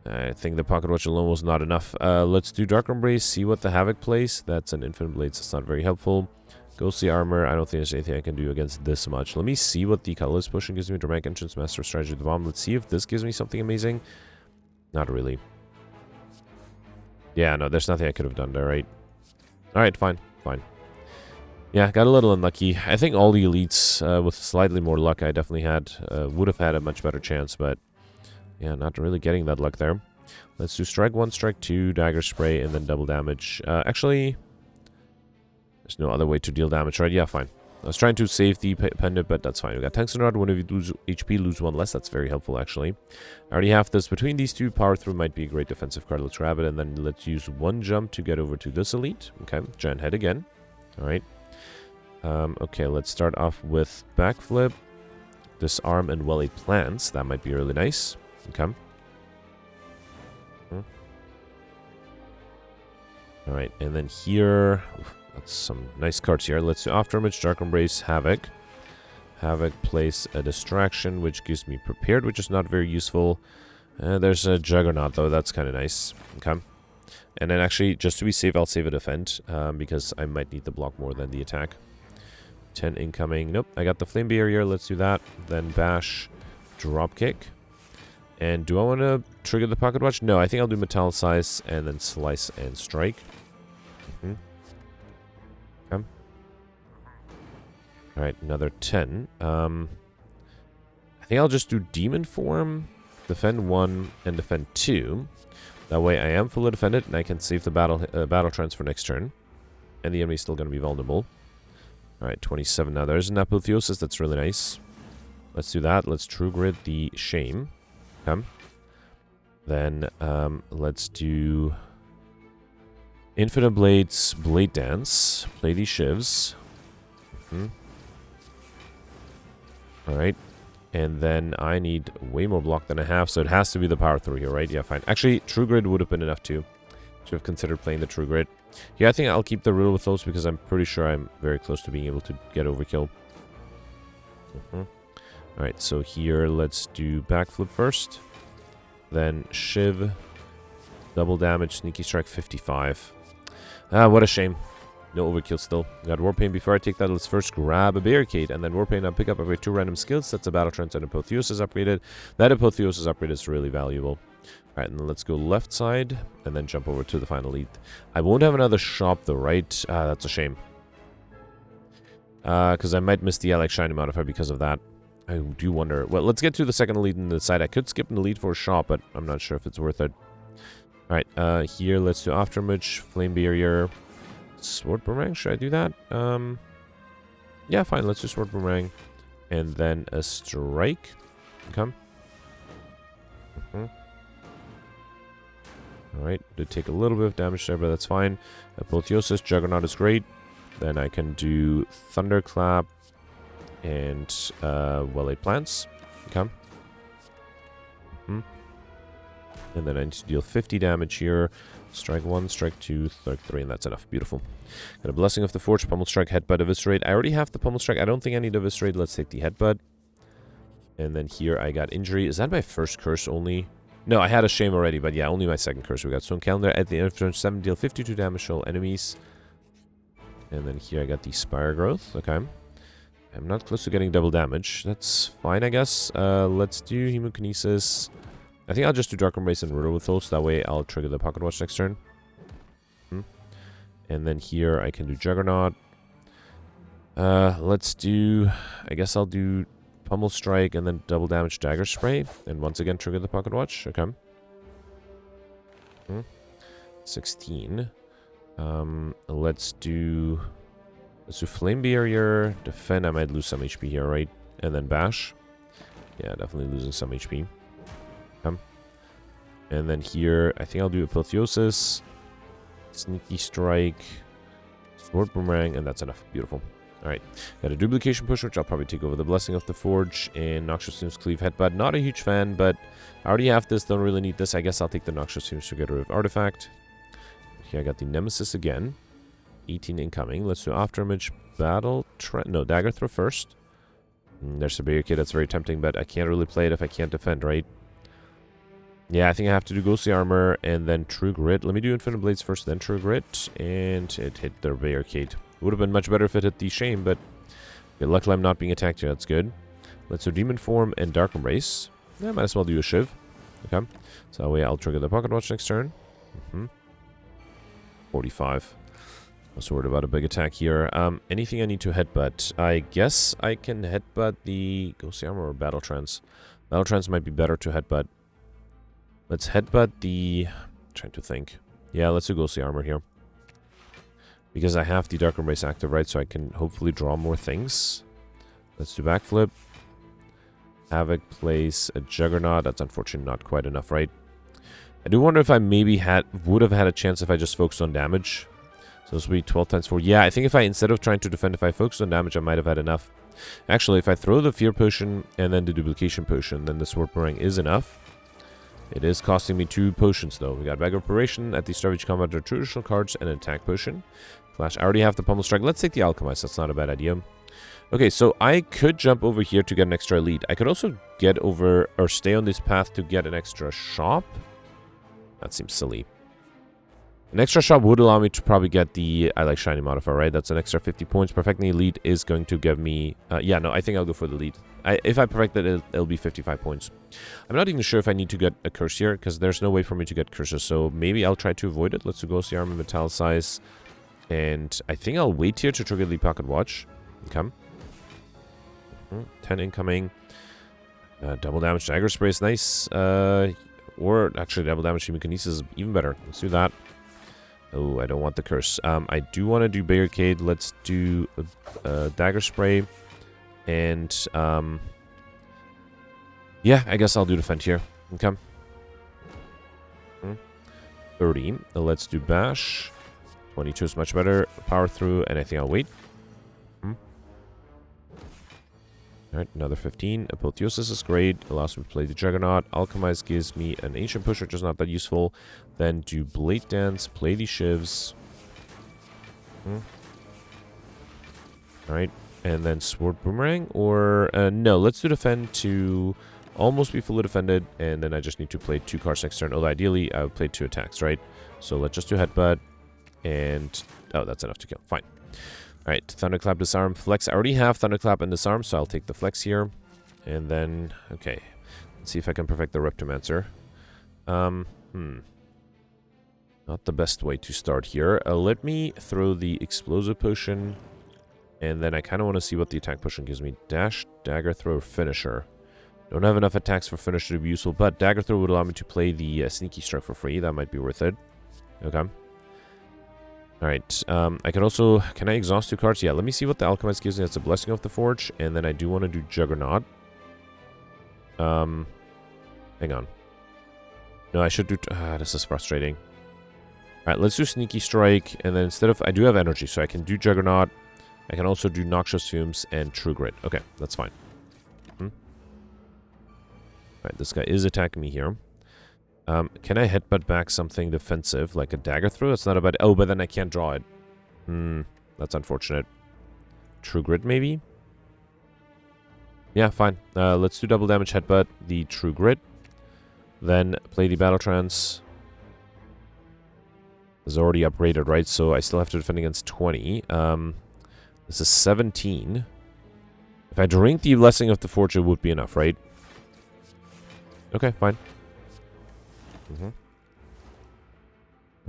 I think the Pocket Watch alone was not enough. Let's do Dark Embrace, see what the Havoc plays. That's an Infinite Blades, it's not very helpful. Ghostly Armor, I don't think there's anything I can do against this much. Let me see what the Colorless Potion gives me. Dramatic Entrance, Master Strategy of the Bomb. Let's see if this gives me something amazing. Not really. Yeah, no, there's nothing I could have done there, right? Alright, fine, fine. Yeah, got a little unlucky. I think all the elites, with slightly more luck, I definitely had, would have had a much better chance, but yeah, not really getting that luck there. Let's do Strike 1, Strike 2, Dagger Spray, and then double damage. Actually, there's no other way to deal damage, right? Yeah, fine. I was trying to save the pendant, but that's fine. We got Tungsten Rod. Whenever you lose HP, lose one less. That's very helpful, actually. I already have this. Between these two, Power Through might be a great defensive card. Let's grab it, and then let's use one jump to get over to this elite. Okay, Giant Head again. All right. Okay, let's start off with Backflip, Disarm, and Well-Laid Plants. That might be really nice. Okay. All right, and then here, that's some nice cards here. Let's do Afterimage, Dark Embrace, Havoc. Havoc plays a Distraction, which gives me Prepared, which is not very useful. There's a Juggernaut, though. That's kind of nice. Okay. And then actually, just to be safe, I'll save a Defend, because I might need the block more than the attack. 10 incoming. Nope, I got the Flame Barrier. Let's do that. Then Bash, Dropkick. And do I want to trigger the Pocket Watch? No, I think I'll do Metallicize and then Slice and Strike. Okay. Alright, another 10. I think I'll just do Demon Form, Defend 1, and Defend 2. That way I am fully defended, and I can save the battle trance for next turn. And the enemy's still going to be vulnerable. Alright, 27 now. There's an Apotheosis, that's really nice. Let's do that. Let's True Grid the Shame. Okay. Then, let's do Infinite Blades, Blade Dance. Play these Shivs. Alright. And then I need way more block than I have, so it has to be the Power Through here, right? Yeah, fine. Actually, True Grid would have been enough too. Should have considered playing the True Grid. Yeah, I think I'll keep the Riddle with those because I'm pretty sure I'm very close to being able to get Overkill. Alright, so here let's do Backflip first. Then Shiv. Double damage, Sneaky Strike 55. Ah, what a shame. No Overkill still. Got Warpaint. Before I take that, let's first grab a Barricade. And then Warpaint, I'll pick up every 2 random skills. That's a Battle Trance and Apotheosis upgraded. That Apotheosis upgrade is really valuable. Alright, and then let's go left side. And then jump over to the final lead. I won't have another shop though, right? That's a shame. Because I might miss the Alex Shiny modifier because of that. I do wonder. Well, let's get to the second lead in the side. I could skip the lead for a shop, but I'm not sure if it's worth it. Alright, here let's do Afterimage, Flame Barrier, Sword Boomerang. Should I do that? Yeah, fine. Let's do Sword Boomerang. And then a Strike. Okay. Alright, did take a little bit of damage there, but that's fine. Apotheosis, Juggernaut is great. Then I can do Thunderclap and Well-Laid Plants. Okay. And then I need to deal 50 damage here. Strike 1, Strike 2, Strike 3, and that's enough. Beautiful. Got a Blessing of the Forge, Pummel Strike, Headbutt, Eviscerate. I already have the Pummel Strike. I don't think I need Eviscerate. Let's take the Headbutt. And then here I got Injury. Is that my first curse only? No, I had a Shame already, but yeah, only my second curse. We got Stone Calendar. At the end of turn 7, deal 52 damage to all enemies. And then here I got the Spire Growth. Okay. I'm not close to getting double damage. That's fine, I guess. Let's do Hemokinesis. I think I'll just do Dark Embrace and Riddle with those. That way I'll trigger the Pocket Watch next turn. And then here I can do Juggernaut. Let's do... I guess I'll do Pummel Strike and then double damage Dagger Spray. And once again trigger the Pocket Watch. Okay. 16. Let's do Flame Barrier. Defend. I might lose some HP here, right? And then Bash. Yeah, definitely losing some HP. And then here, I think I'll do Apotheosis, Sneaky Strike, Sword Boomerang, and that's enough. Beautiful. Alright, got a Duplication Push, which I'll probably take over the Blessing of the Forge, and Noxious Fumes Cleave Headbutt. Not a huge fan, but I already have this, don't really need this. I guess I'll take the Noxious Fumes to get rid of Artifact. Here I got the Nemesis again. 18 incoming. Let's do Afterimage, Battle, no, Dagger Throw first. There's a Barricade that's very tempting, but I can't really play it if I can't defend, right? Yeah, I think I have to do Ghostly Armor and then True Grit. Let me do Infinite Blades first, then True Grit. And it hit the Barricade. Would have been much better if it hit the Shame, but luckily I'm not being attacked here. That's good. Let's do Demon Form and Dark Embrace. Yeah, might as well do a Shiv. Okay. So that way I'll trigger the Pocket Watch next turn. 45. I was worried about a big attack here. Anything I need to headbutt? I guess I can headbutt the Ghostly Armor or Battle Trance. Battle Trance might be better to headbutt. Let's headbutt the... I'm trying to think. Yeah, let's do Ghostly Armor here. Because I have the Dark Embrace active, right? So I can hopefully draw more things. Let's do backflip. Havoc plays a Juggernaut. That's unfortunately not quite enough, right? I do wonder if I maybe would have had a chance if I just focused on damage. So this would be 12 times 4. Yeah, I think if I, instead of trying to defend, if I focused on damage, I might have had enough. Actually, if I throw the Fear Potion and then the Duplication Potion, then the Sword Boomerang is enough. It is costing me 2 potions, though. We got Bag of Preparation. At the start of each combat, there are 2 additional cards and an attack potion. Flash, I already have the Pummel Strike. Let's take the Alchemist. That's not a bad idea. Okay, so I could jump over here to get an extra elite. I could also get over, or stay on this path to get an extra shop. That seems silly. An extra shop would allow me to probably get the I like shiny modifier, right? That's an extra 50 points. Perfecting elite is going to give me... yeah, no, I think I'll go for the elite. If I perfect it, it'll be 55 points. I'm not even sure if I need to get a curse here, because there's no way for me to get curses. So maybe I'll try to avoid it. Let's go see armor, metallicize. And I think I'll wait here to trigger the pocket watch. Okay. 10 incoming. Double damage dagger spray is nice. Or actually double damage Hemikinesis is even better. Let's do that. Oh, I don't want the curse. I do want to do barricade. Let's do dagger spray. And yeah, I guess I'll do defend here. Okay. 30. Let's do bash. 22 is much better. Power through, and I think I'll wait. Alright, another 15. Apotheosis is great. Allows me to play the Juggernaut. Alchemize gives me an Ancient Push, which is not that useful. Then do Blade Dance. Play the Shivs. Alright. And then Sword Boomerang. Or, no, let's do Defend to almost be fully defended. And then I just need to play 2 cards next turn. Although ideally, I would play 2 attacks, right? So let's just do Headbutt. And, oh, that's enough to kill. Fine. Alright, Thunderclap, Disarm, Flex. I already have Thunderclap and Disarm, so I'll take the Flex here. And then, okay. Let's see if I can perfect the Reptomancer. Not the best way to start here. Let me throw the Explosive Potion. And then I kind of want to see what the attack potion gives me. Dash, Dagger Throw, Finisher. Don't have enough attacks for Finisher to be useful, but Dagger Throw would allow me to play the Sneaky Strike for free. That might be worth it. Okay. Alright, I can also... Can I exhaust 2 cards? Yeah, let me see what the Alchemist gives me. That's a Blessing of the Forge, and then I do want to do Juggernaut. Hang on. No, I should do... this is frustrating. Alright, let's do Sneaky Strike, and then instead of... I do have energy, so I can do Juggernaut. I can also do Noxious Fumes and True Grit. Okay, that's fine. Alright, this guy is attacking me here. Can I headbutt back something defensive, like a dagger throw? That's not a bad... Oh, but then I can't draw it. That's unfortunate. True Grit, maybe? Yeah, fine. Let's do double damage headbutt, the True Grit. Then play the Battle Trance. It's already upgraded, right? So I still have to defend against 20. This is 17. If I drink the Blessing of the Forge, it would be enough, right? Okay, fine.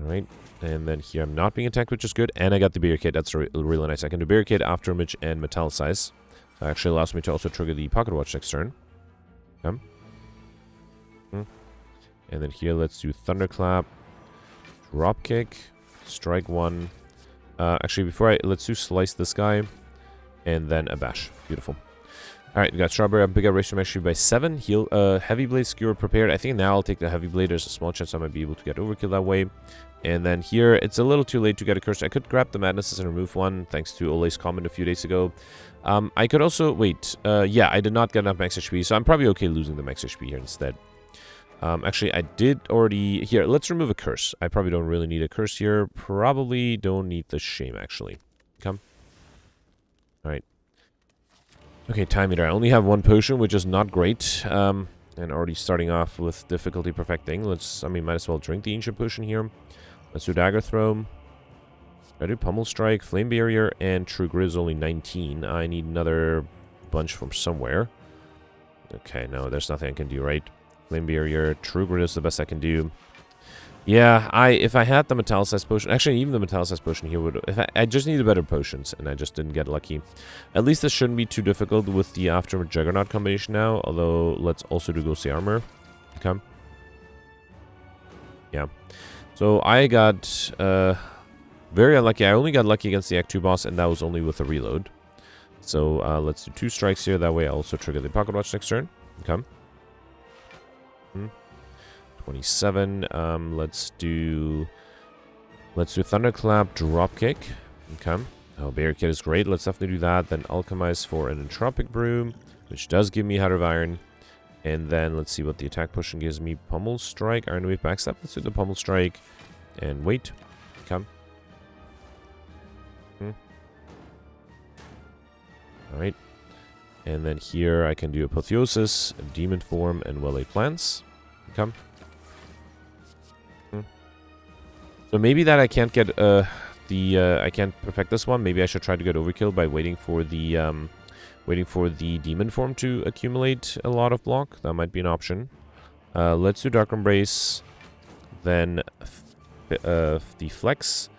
Alright, and then here I'm not being attacked, which is good, and I got the Barricade. That's really nice. I can do Barricade, Afterimage, and Metallicize. So it actually allows me to also trigger the Pocket Watch next turn. Okay. And then here, let's do Thunderclap, Dropkick, Strike 1. Actually, before let's do Slice this guy, and then a Bash. Beautiful. Alright, we got Strawberry, Big Ratio actually by 7. Heal, Heavy Blade Skewer prepared. I think now I'll take the Heavy Blade. There's a small chance I might be able to get Overkill that way. And then here, it's a little too late to get a Curse. I could grab the Madnesses and remove one, thanks to Ole's comment a few days ago. I could also... Wait, yeah, I did not get enough max HP, so I'm probably okay losing the max HP here instead. Actually, I did already... Here, let's remove a Curse. I probably don't really need a Curse here. Probably don't need the Shame, actually. Come. Alright. Okay, Time Eater. I only have 1 potion, which is not great. And already starting off with difficulty perfecting. Let's, I mean, might as well drink the Ancient Potion here. Let's do Dagger Throw. I do Pummel Strike, Flame Barrier, and True Grit is only 19. I need another bunch from somewhere. Okay, no, there's nothing I can do, right? Flame Barrier, True Grit is the best I can do. Yeah, if I had the Metallicized Potion... Actually, even the Metallicized Potion here would... I just needed better potions, and I just didn't get lucky. At least this shouldn't be too difficult with the After Juggernaut combination now, although let's also do Ghostly Armor. Okay. Yeah. So I got... Very unlucky. I only got lucky against the Act 2 boss, and that was only with a reload. So let's do 2 strikes here. That way I also trigger the Pocket Watch next turn. Okay. 27. Let's do Thunderclap, Dropkick. Okay. Oh, Barricade is great. Let's definitely do that. Then Alchemize for an Entropic Broom, which does give me Heart of Iron. And then let's see what the attack pushing gives me. Pummel Strike, Iron Wave Backstab. Let's do the Pummel Strike. And wait. Okay. Alright. And then here I can do Apotheosis, Demon Form, and Well-Laid Plants. Okay. So maybe that I can't get I can't perfect this one. Maybe I should try to get Overkill by waiting for the Demon Form to accumulate a lot of block. That might be an option. Let's do Dark Embrace, then Deflex,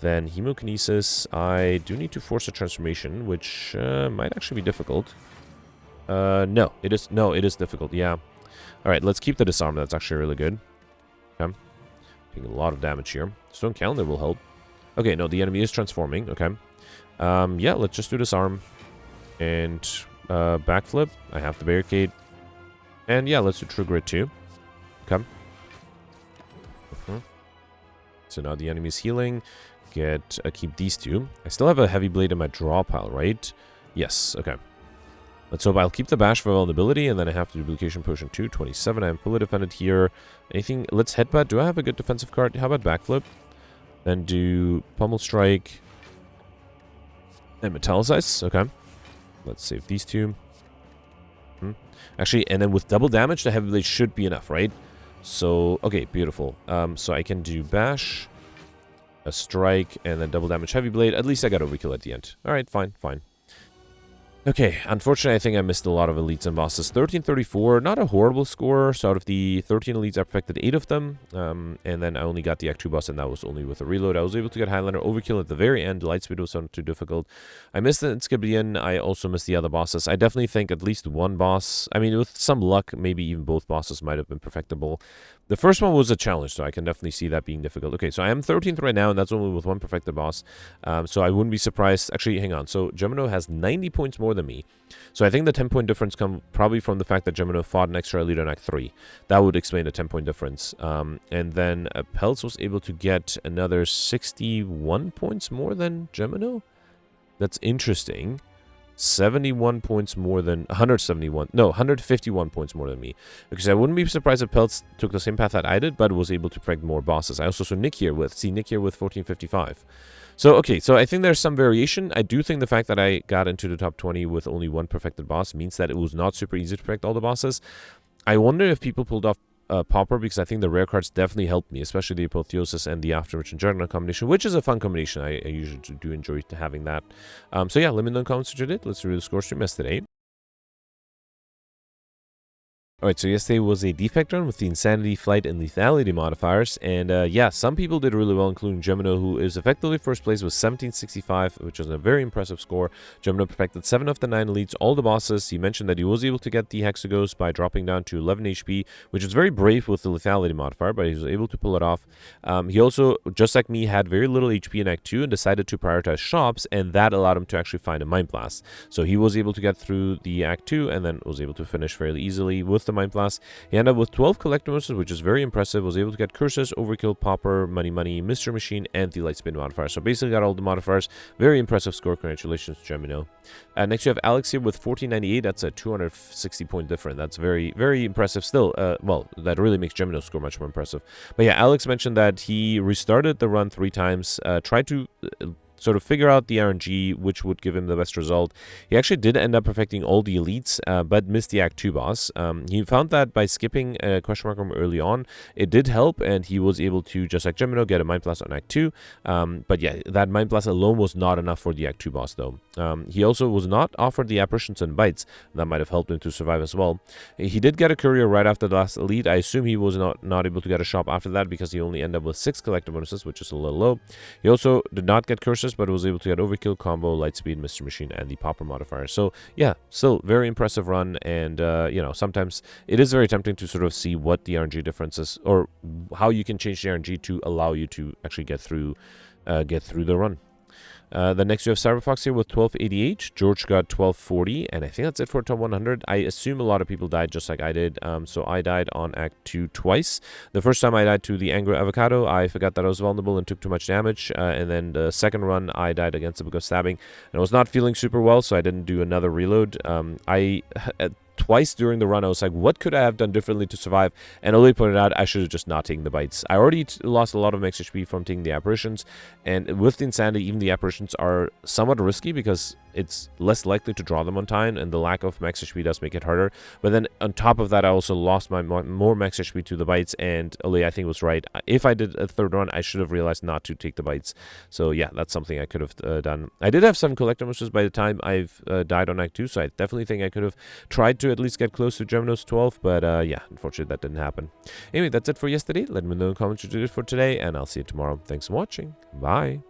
then Hemokinesis. I do need to force a transformation, which might actually be difficult. No, it is difficult. Yeah. All right, let's keep the Disarm. That's actually really good. Okay. Taking a lot of damage here. Stone Calendar will help. Okay, no, the enemy is transforming. Okay. Yeah, let's just do Disarm. And Backflip. I have the Barricade. And yeah, let's do True Grit too. Okay. So now the enemy's healing. Keep these 2. I still have a Heavy Blade in my draw pile, right? Yes, okay. Let's hope I'll keep the Bash for vulnerability, and then I have the Duplication Potion too. 27, I am fully defended here. Anything? Let's Headbutt. Do I have a good defensive card? How about Backflip? Then do Pummel Strike. And Metallicize. Okay. Let's save these 2. Actually, and then with double damage, the Heavy Blade should be enough, right? So, okay, beautiful. So I can do Bash, a Strike, and then double damage Heavy Blade. At least I got Overkill at the end. Alright, fine, fine. Okay, unfortunately, I think I missed a lot of elites and bosses. 1334, not a horrible score. So out of the 13 elites, I perfected 8 of them. And then I only got the Act 2 boss, and that was only with a reload. I was able to get Highlander Overkill at the very end. Lightspeed was not too difficult. I missed the Skiblian. I also missed the other bosses. I definitely think at least one boss, I mean, with some luck, maybe even both bosses might have been perfectable. The first one was a challenge, so I can definitely see that being difficult. Okay, so I am 13th right now, and that's only with one perfected boss. So I wouldn't be surprised. Actually, hang on. So Gemino has 90 points more than me. So I think the 10-point difference comes probably from the fact that Gemino fought an extra elite on Act 3. That would explain the 10-point difference. And then Peltz was able to get another 61 points more than Gemino. That's interesting. 71 points more than 171. No, 151 points more than me. Because I wouldn't be surprised if Peltz took the same path that I did, but was able to perfect more bosses. I also saw Nick here with 1455. So, okay, so I think there's some variation. I do think the fact that I got into the top 20 with only one perfected boss means that it was not super easy to perfect all the bosses. I wonder if people pulled off Pauper, because I think the rare cards definitely helped me, especially the Apotheosis and the Afterwitch and Juggernaut combination, which is a fun combination. I usually do enjoy having that. So yeah, let me know in the comments what you did. Let's review the score stream yesterday. Alright, so yesterday was a defect run with the Insanity, Flight, and Lethality modifiers, and yeah, some people did really well, including Gemino, who is effectively first place with 1765, which is a very impressive score. Gemino perfected 7 of the 9 elites, all the bosses. He mentioned that he was able to get the Hexaghost by dropping down to 11 HP, which is very brave with the Lethality modifier, but he was able to pull it off. He also, just like me, had very little HP in Act 2 and decided to prioritize shops, and that allowed him to actually find a Mind Blast. So he was able to get through the Act 2 and then was able to finish fairly easily with the Mind Blast. He ended up with 12 Collectibles, which is very impressive. Was able to get Curses, Overkill, Pauper, Money, Mystery Machine, and the Lightspeed modifier. So basically got all the modifiers. Very impressive score. Congratulations, Gemino. Next you have Alex here with 1498. That's a 260 point difference. That's very, very impressive still. Well, that really makes Gemino's score much more impressive. But yeah, Alex mentioned that he restarted the run 3 times, tried to sort of figure out the RNG, which would give him the best result. He actually did end up perfecting all the elites, but missed the Act 2 boss. He found that by skipping question mark room early on, it did help, and he was able to, just like Gemino, get a Mind Blast on Act 2. But yeah, that Mind Blast alone was not enough for the Act 2 boss, though. He also was not offered the Apparitions and Bites. That might have helped him to survive as well. He did get a Courier right after the last elite. I assume he was not able to get a shop after that, because he only ended up with 6 collector bonuses, which is a little low. He also did not get Curses, but was able to get Overkill, Combo, Lightspeed, Mystery Machine, and the Pauper modifier. So yeah, still very impressive run, and you know, sometimes it is very tempting to sort of see what the RNG difference is, or how you can change the RNG to allow you to actually get through get through the run. Then next you have Cyberfox here with 1288. George got 1240, and I think that's it for top 100. I assume a lot of people died just like I did. So I died on Act 2 twice. The first time I died to the Angry Avocado, I forgot that I was vulnerable and took too much damage. And then the second run, I died against the Book of Stabbing. And I was not feeling super well, so I didn't do another reload. Twice during the run, I was like, what could I have done differently to survive? And Oli pointed out I should have just not taken the bites. I already lost a lot of max HP from taking the apparitions, and with the Insanity, even the apparitions are somewhat risky because it's less likely to draw them on time, and the lack of max HP does make it harder. But then on top of that, I also lost my more max HP to the bites, and Oli, I think, was right. If I did a third run, I should have realized not to take the bites. So yeah, that's something I could have done. I did have some collector missions by the time I've died on Act 2, so I definitely think I could have tried to at least get close to Gemino's 12, but yeah, unfortunately that didn't happen. Anyway, that's it for yesterday. Let me know in the comments what you did for today, and I'll see you tomorrow. Thanks for watching. Bye.